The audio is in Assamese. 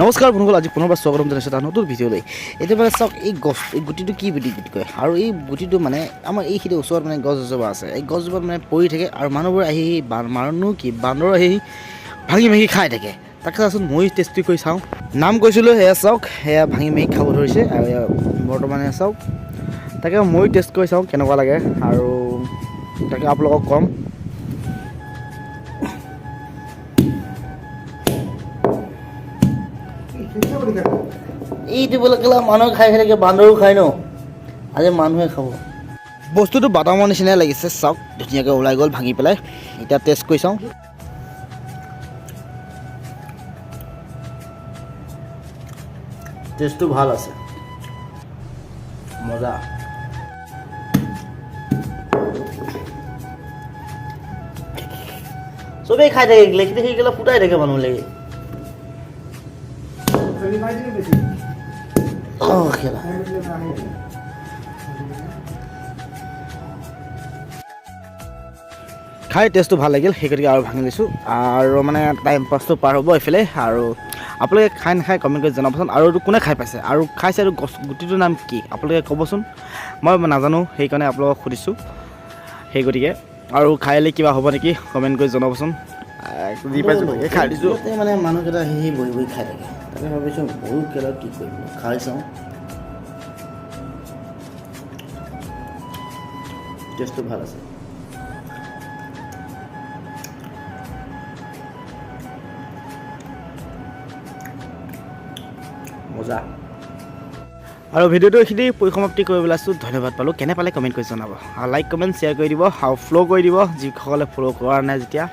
নমস্কাৰ বন্ধুসকল, আজি পুনৰবাৰ স্বাগতম জনাইছোঁ এটা নতুন ভিডিঅ'লৈ। এতিয়া মানে চাওক, এই গুটিটো কি গুটি কয়, আৰু এই গুটিটো মানে আমাৰ এইখিনি ওচৰত মানে গছ এজোপা আছে। এই গছজোপাত মানে পৰি থাকে আৰু মানুহবোৰ আহি বান্দৰ আহি ভাঙি ভাঙি খাই থাকে। তাকে চাচোন মই টেষ্টি কৰি চাওঁ। নাম কৈছিলোঁ, সেয়া চাওক, সেয়া ভাঙি ভাঙি খাব ধৰিছে আৰু বৰ্তমানে চাওক। তাকে মই টেষ্ট কৰি চাওঁ কেনেকুৱা লাগে, আৰু তাকে আপোনালোকক ক'ম। এইটো বোলে কেলা মানুহে খাই থাকে, বান্দৰো খায় ন, আজি মানুহে খাব। বস্তুটো বাদামৰ নিচিনাই লাগিছে, চাওক ধুনীয়াকৈ ওলাই গ'ল ভাঙি পেলাই। এতিয়া টেষ্ট কৰি চাওঁ। টেষ্টটো ভাল আছে, মজা। চবেই খাই থাকে, লেখি দেখি গেলা ফুটাই থাকে মানুহবিলাকে। খাই টেষ্টটো ভাল লাগিল, সেই গতিকে আৰু ভাঙি লৈছোঁ। আৰু মানে টাইম পাছটো পাৰ হ'ব এইফালে। আৰু আপোনালোকে খাই নাখায় কমেণ্ট কৰি জনাবচোন, আৰু এইটো কোনে খাই পাইছে আৰু খাইছে, আৰু গুটিটোৰ নাম কি আপোনালোকে ক'বচোন। মই নাজানো, সেইকাৰণে আপোনালোকক সুধিছোঁ। সেই গতিকে আৰু খাইলে কিবা হ'ব নেকি কমেণ্ট কৰি জনাবচোন। যি পাইছোঁ খাই দিছোঁ। মানে মানুহকেইটা আহি বহি বহি খাই থাকে, তাকে ভাবিছোঁ ময়ো কেলা কি কৰিম, খাই চাওঁ। টেষ্টটো ভাল আছে। মজা। আৰু ভিডিঅ'টো এইখিনি পৰিসমাপ্তি কৰিবলৈ আছোঁ। ধন্যবাদ পালোঁ। কেনে পালে কমেণ্ট কৰি জনাব, আৰু লাইক কমেণ্ট শ্বেয়াৰ কৰি দিব, আৰু ফ'ল' কৰি দিব যিসকলে ফ'ল' কৰা নাই যেতিয়া।